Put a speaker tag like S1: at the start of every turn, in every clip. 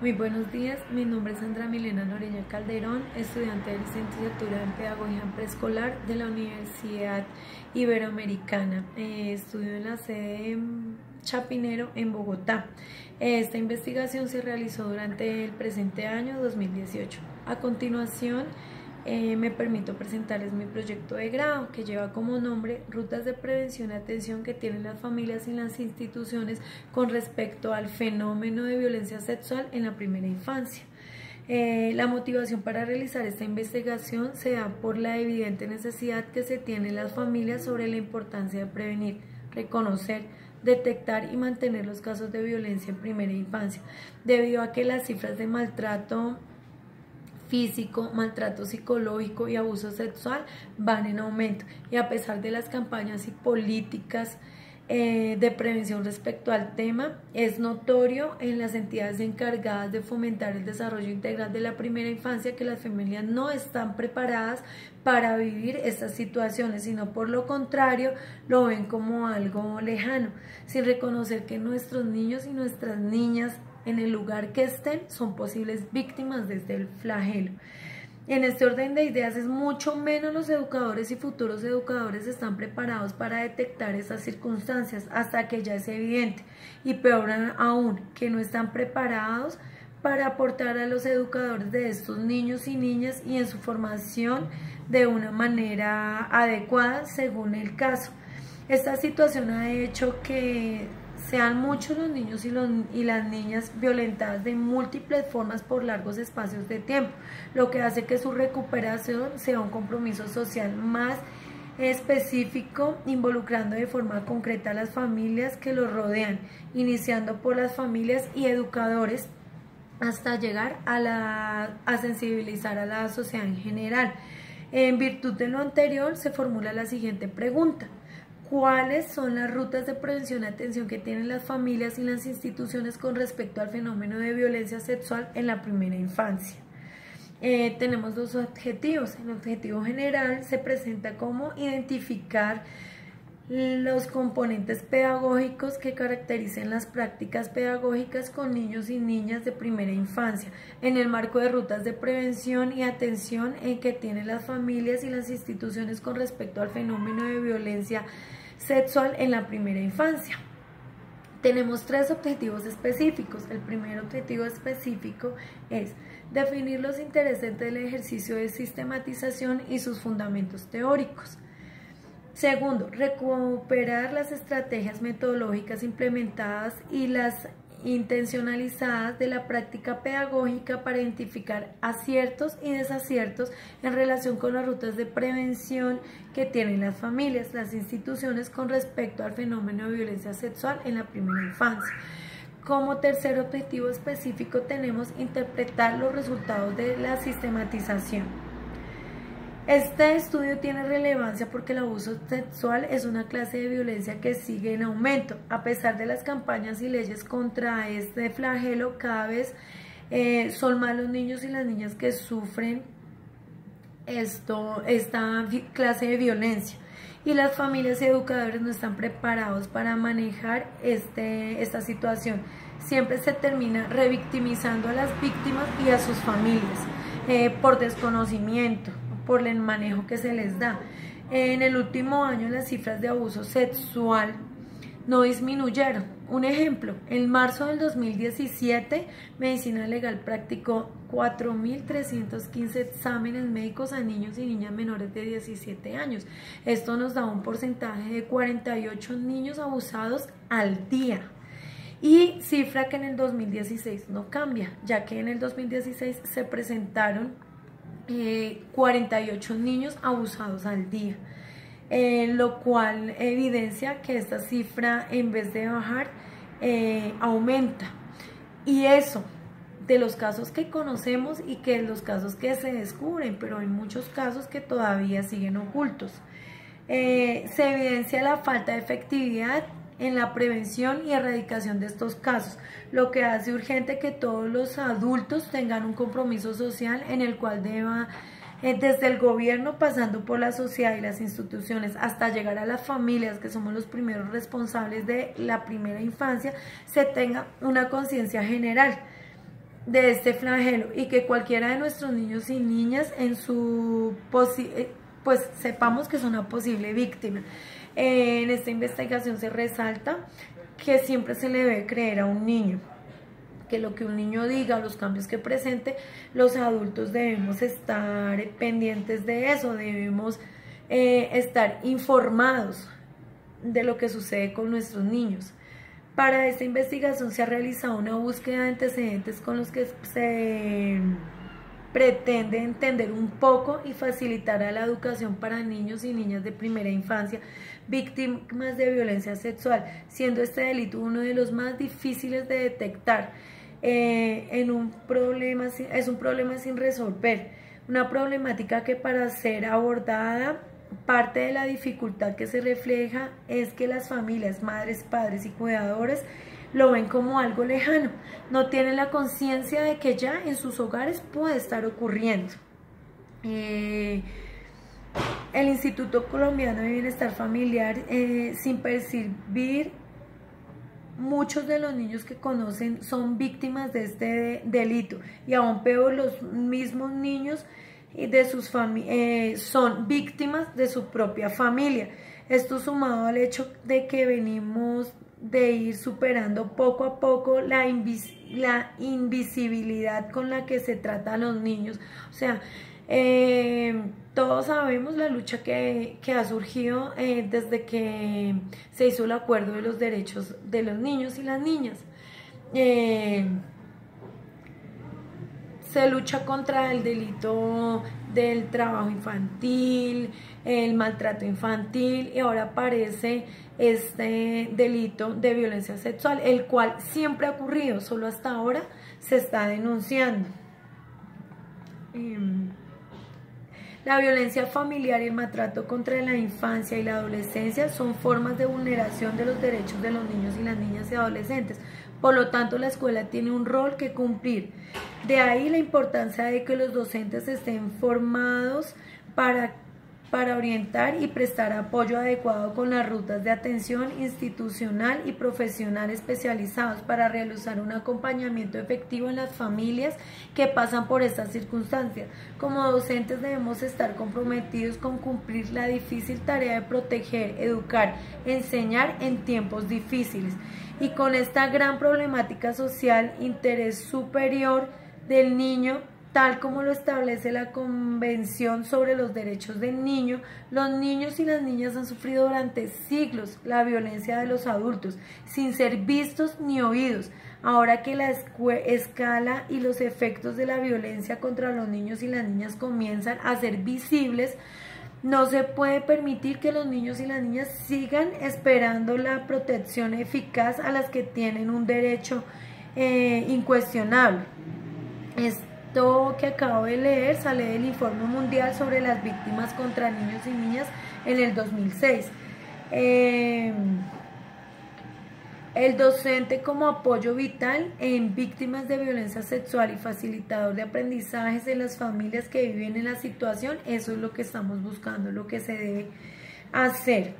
S1: Muy buenos días, mi nombre es Sandra Milena Noreña Calderón, estudiante de licenciatura en Pedagogía Preescolar de la Universidad Iberoamericana. Estudio en la sede Chapinero en Bogotá. Esta investigación se realizó durante el presente año 2018. A continuación, me permito presentarles mi proyecto de grado, que lleva como nombre Rutas de prevención y atención que tienen las familias y las instituciones con respecto al fenómeno de violencia sexual en la primera infancia. La motivación para realizar esta investigación se da por la evidente necesidad que se tiene en las familias sobre la importancia de prevenir, reconocer, detectar y mantener los casos de violencia en primera infancia, debido a que las cifras de maltrato físico, maltrato psicológico y abuso sexual van en aumento, y a pesar de las campañas y políticas de prevención respecto al tema, es notorio en las entidades encargadas de fomentar el desarrollo integral de la primera infancia que las familias no están preparadas para vivir estas situaciones, sino por lo contrario lo ven como algo lejano, sin reconocer que nuestros niños y nuestras niñas, en el lugar que estén, son posibles víctimas de este flagelo. En este orden de ideas, es mucho menos los educadores y futuros educadores están preparados para detectar esas circunstancias hasta que ya es evidente, y peor aún, que no están preparados para aportar a los educadores de estos niños y niñas y en su formación de una manera adecuada según el caso. Esta situación ha hecho que sean muchos los niños y las niñas violentadas de múltiples formas por largos espacios de tiempo, lo que hace que su recuperación sea un compromiso social más específico, involucrando de forma concreta a las familias que los rodean, iniciando por las familias y educadores hasta llegar a sensibilizar a la sociedad en general. En virtud de lo anterior, se formula la siguiente pregunta: ¿cuáles son las rutas de prevención y atención que tienen las familias y las instituciones con respecto al fenómeno de violencia sexual en la primera infancia? Tenemos dos objetivos. El objetivo general se presenta como identificar los componentes pedagógicos que caractericen las prácticas pedagógicas con niños y niñas de primera infancia, en el marco de rutas de prevención y atención que tienen las familias y las instituciones con respecto al fenómeno de violencia sexual en la primera infancia. Tenemos tres objetivos específicos. El primer objetivo específico es definir los intereses del ejercicio de sistematización y sus fundamentos teóricos. Segundo, recuperar las estrategias metodológicas implementadas y las intencionalizadas de la práctica pedagógica para identificar aciertos y desaciertos en relación con las rutas de prevención que tienen las familias, las instituciones con respecto al fenómeno de violencia sexual en la primera infancia. Como tercer objetivo específico tenemos interpretar los resultados de la sistematización. Este estudio tiene relevancia porque el abuso sexual es una clase de violencia que sigue en aumento. A pesar de las campañas y leyes contra este flagelo, cada vez son más los niños y las niñas que sufren esta clase de violencia, y las familias y educadores no están preparados para manejar esta situación. Siempre se termina revictimizando a las víctimas y a sus familias por desconocimiento, por el manejo que se les da. En el último año las cifras de abuso sexual no disminuyeron. Un ejemplo: en marzo del 2017, Medicina Legal practicó 4.315 exámenes médicos a niños y niñas menores de 17 años. Esto nos da un porcentaje de 48 niños abusados al día. Y cifra que en el 2016 no cambia, ya que en el 2016 se presentaron 48 niños abusados al día, lo cual evidencia que esta cifra, en vez de bajar, aumenta. Y eso de los casos que conocemos y que los casos que se descubren, pero hay muchos casos que todavía siguen ocultos. Se evidencia la falta de efectividad en la prevención y erradicación de estos casos, lo que hace urgente que todos los adultos tengan un compromiso social en el cual deba, desde el gobierno, pasando por la sociedad y las instituciones, hasta llegar a las familias, que somos los primeros responsables de la primera infancia, se tenga una conciencia general de este flagelo, y que cualquiera de nuestros niños y niñas pues sepamos que es una posible víctima. En esta investigación se resalta que siempre se le debe creer a un niño, que lo que un niño diga, los cambios que presente, los adultos debemos estar pendientes de eso, debemos estar informados de lo que sucede con nuestros niños. Para esta investigación se ha realizado una búsqueda de antecedentes con los que se pretende entender un poco y facilitar a la educación para niños y niñas de primera infancia víctimas de violencia sexual, siendo este delito uno de los más difíciles de detectar. Es un problema sin resolver, una problemática que para ser abordada, parte de la dificultad que se refleja es que las familias, madres, padres y cuidadores lo ven como algo lejano, no tienen la conciencia de que ya en sus hogares puede estar ocurriendo. El Instituto Colombiano de Bienestar Familiar, sin percibir, muchos de los niños que conocen son víctimas de este delito, y aún peor, los mismos niños de sus son víctimas de su propia familia. Esto sumado al hecho de que venimos de ir superando poco a poco la invisibilidad con la que se trata a los niños. O sea, todos sabemos la lucha que ha surgido desde que se hizo el acuerdo de los derechos de los niños y las niñas. Se lucha contra el delito del trabajo infantil, el maltrato infantil, y ahora aparece este delito de violencia sexual, el cual siempre ha ocurrido, solo hasta ahora se está denunciando. La violencia familiar y el maltrato contra la infancia y la adolescencia son formas de vulneración de los derechos de los niños y las niñas y adolescentes. Por lo tanto, la escuela tiene un rol que cumplir. De ahí la importancia de que los docentes estén formados para orientar y prestar apoyo adecuado con las rutas de atención institucional y profesional especializados para realizar un acompañamiento efectivo en las familias que pasan por estas circunstancias. Como docentes debemos estar comprometidos con cumplir la difícil tarea de proteger, educar, enseñar en tiempos difíciles. Y con esta gran problemática social, interés superior del niño, tal como lo establece la Convención sobre los Derechos del Niño, los niños y las niñas han sufrido durante siglos la violencia de los adultos, sin ser vistos ni oídos. Ahora que la escala y los efectos de la violencia contra los niños y las niñas comienzan a ser visibles, no se puede permitir que los niños y las niñas sigan esperando la protección eficaz a las que tienen un derecho incuestionable. Esto que acabo de leer sale del Informe Mundial sobre las Víctimas contra Niños y Niñas en el 2006. El docente como apoyo vital en víctimas de violencia sexual y facilitador de aprendizajes en las familias que viven en la situación, eso es lo que estamos buscando, lo que se debe hacer.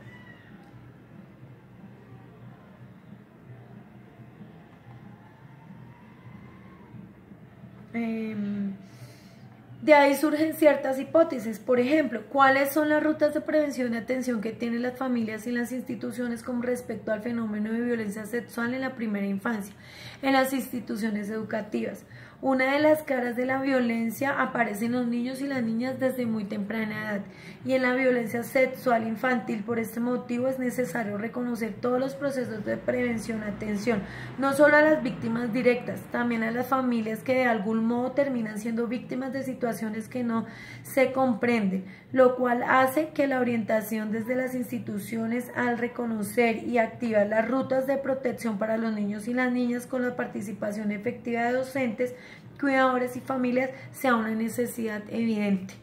S1: De ahí surgen ciertas hipótesis. Por ejemplo, ¿cuáles son las rutas de prevención y atención que tienen las familias y las instituciones con respecto al fenómeno de violencia sexual en la primera infancia, en las instituciones educativas? Una de las caras de la violencia aparece en los niños y las niñas desde muy temprana edad, y en la violencia sexual infantil. Por este motivo es necesario reconocer todos los procesos de prevención, atención, no solo a las víctimas directas, también a las familias que de algún modo terminan siendo víctimas de situaciones que no se comprenden, lo cual hace que la orientación desde las instituciones al reconocer y activar las rutas de protección para los niños y las niñas con la participación efectiva de docentes, cuidadores y familias sea una necesidad evidente,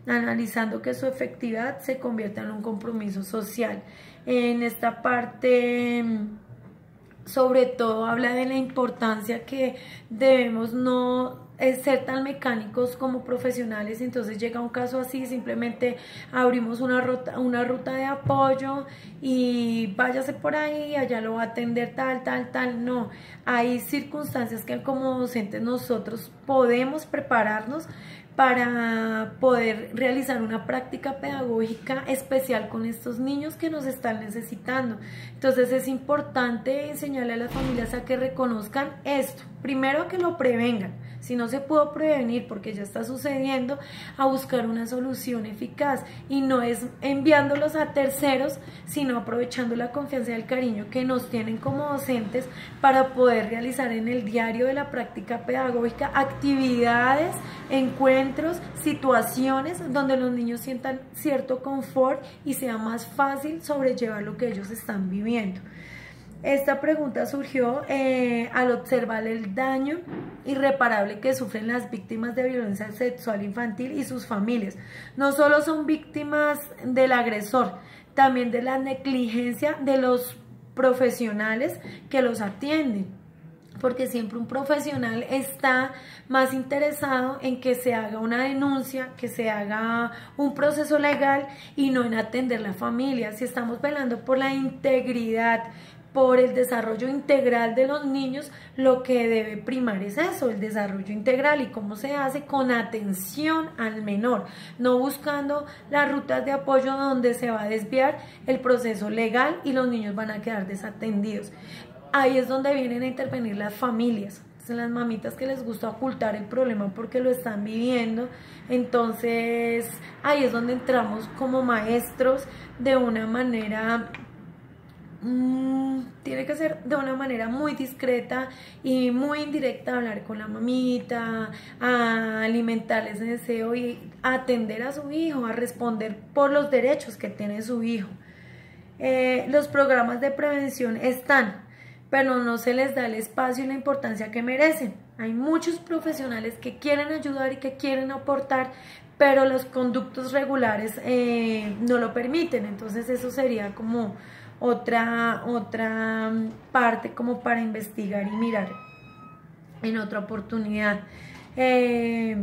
S1: analizando que su efectividad se convierta en un compromiso social. En esta parte sobre todo habla de la importancia que debemos no ser tan mecánicos como profesionales. Entonces llega un caso así, simplemente abrimos una ruta de apoyo y váyase por ahí, allá lo va a atender tal, no. Hay circunstancias que como docentes nosotros podemos prepararnos para poder realizar una práctica pedagógica especial con estos niños que nos están necesitando. Entonces es importante enseñarle a las familias a que reconozcan esto, primero que lo prevengan, si no se pudo prevenir porque ya está sucediendo, a buscar una solución eficaz, y no es enviándolos a terceros, sino aprovechando la confianza y el cariño que nos tienen como docentes para poder realizar en el diario de la práctica pedagógica actividades, encuentros, situaciones donde los niños sientan cierto confort y sea más fácil sobrellevar lo que ellos están viviendo. Esta pregunta surgió al observar el daño irreparable que sufren las víctimas de violencia sexual infantil y sus familias. No solo son víctimas del agresor, también de la negligencia de los profesionales que los atienden, porque siempre un profesional está más interesado en que se haga una denuncia, que se haga un proceso legal y no en atender la familia. Si estamos velando por la integridad, por el desarrollo integral de los niños, lo que debe primar es eso, el desarrollo integral. ¿Y cómo se hace? Con atención al menor, no buscando las rutas de apoyo donde se va a desviar el proceso legal y los niños van a quedar desatendidos. Ahí es donde vienen a intervenir las familias, las mamitas que les gusta ocultar el problema porque lo están viviendo. Entonces ahí es donde entramos como maestros de una manera tiene que ser de una manera muy discreta y muy indirecta, hablar con la mamita, a alimentarle ese deseo y a atender a su hijo, a responder por los derechos que tiene su hijo. Los programas de prevención están, pero no se les da el espacio y la importancia que merecen. Hay muchos profesionales que quieren ayudar y que quieren aportar, pero los conductos regulares no lo permiten. Entonces eso sería como otra parte como para investigar y mirar en otra oportunidad. Hay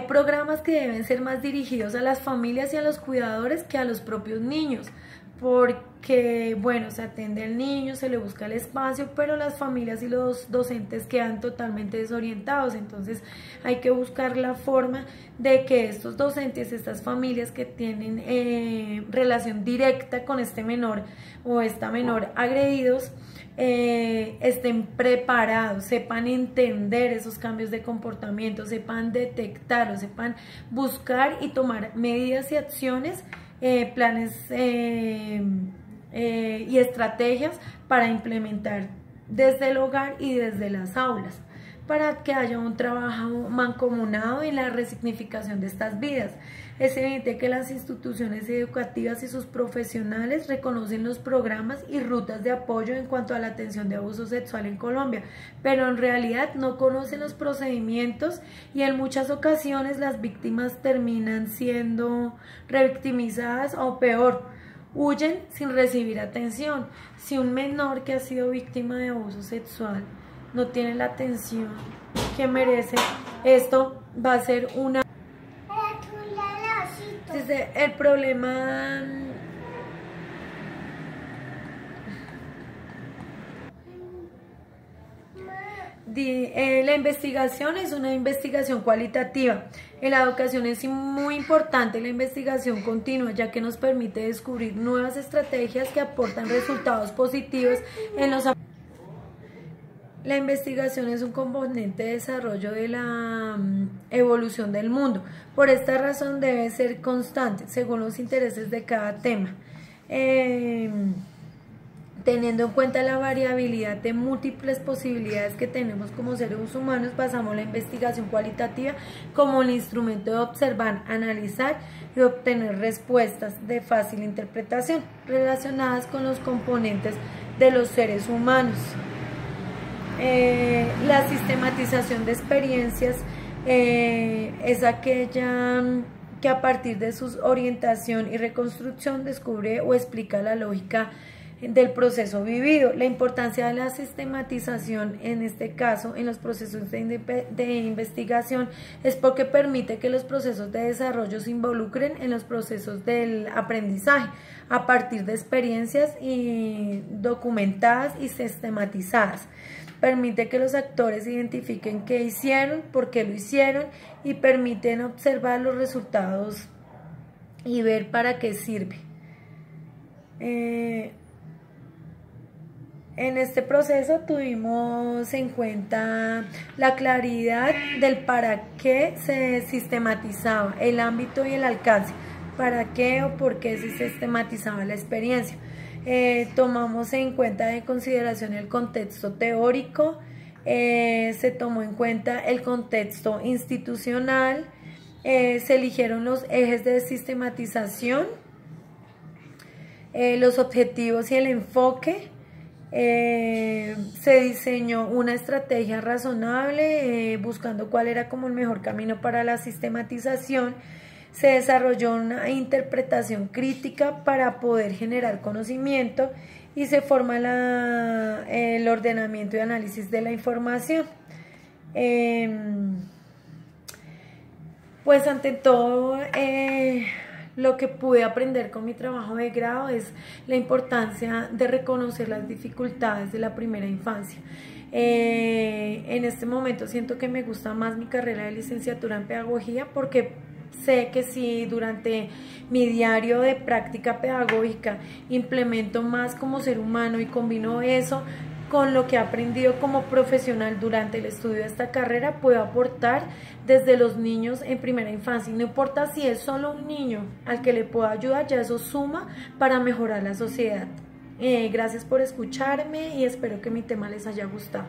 S1: programas que deben ser más dirigidos a las familias y a los cuidadores que a los propios niños, porque, bueno, se atiende al niño, se le busca el espacio, pero las familias y los docentes quedan totalmente desorientados. Entonces hay que buscar la forma de que estos docentes, estas familias que tienen relación directa con este menor o esta menor agredidos, estén preparados, sepan entender esos cambios de comportamiento, sepan detectarlos, sepan buscar y tomar medidas y acciones, planes y estrategias para implementar desde el hogar y desde las aulas, para que haya un trabajo mancomunado en la resignificación de estas vidas. Es evidente que las instituciones educativas y sus profesionales reconocen los programas y rutas de apoyo en cuanto a la atención de abuso sexual en Colombia, pero en realidad no conocen los procedimientos y en muchas ocasiones las víctimas terminan siendo revictimizadas o peor, huyen sin recibir atención. Si un menor que ha sido víctima de abuso sexual no tiene la atención que merece, esto va a ser una... Desde el problema la investigación es una investigación cualitativa. En la educación es muy importante la investigación continua, ya que nos permite descubrir nuevas estrategias que aportan resultados positivos en los... La investigación es un componente de desarrollo de la evolución del mundo. Por esta razón debe ser constante, según los intereses de cada tema. Teniendo en cuenta la variabilidad de múltiples posibilidades que tenemos como seres humanos, basamos la investigación cualitativa como el instrumento de observar, analizar y obtener respuestas de fácil interpretación relacionadas con los componentes de los seres humanos. La sistematización de experiencias es aquella que a partir de su orientación y reconstrucción descubre o explica la lógica del proceso vivido. La importancia de la sistematización en este caso en los procesos de investigación es porque permite que los procesos de desarrollo se involucren en los procesos del aprendizaje a partir de experiencias documentadas y sistematizadas. Permite que los actores identifiquen qué hicieron, por qué lo hicieron y permiten observar los resultados y ver para qué sirve. En este proceso tuvimos en cuenta la claridad del para qué se sistematizaba, el ámbito y el alcance, para qué o por qué se sistematizaba la experiencia. Tomamos en cuenta de consideración el contexto teórico, se tomó en cuenta el contexto institucional, se eligieron los ejes de sistematización, los objetivos y el enfoque. Se diseñó una estrategia razonable buscando cuál era como el mejor camino para la sistematización. Se desarrolló una interpretación crítica para poder generar conocimiento y se forma el ordenamiento y análisis de la información. Pues ante todo, lo que pude aprender con mi trabajo de grado es la importancia de reconocer las dificultades de la primera infancia. En este momento siento que me gusta más mi carrera de licenciatura en pedagogía porque sé que si durante mi diario de práctica pedagógica implemento más como ser humano y combino eso con lo que he aprendido como profesional durante el estudio de esta carrera, puedo aportar desde los niños en primera infancia. Y no importa si es solo un niño al que le puedo ayudar, ya eso suma para mejorar la sociedad. Gracias por escucharme y espero que mi tema les haya gustado.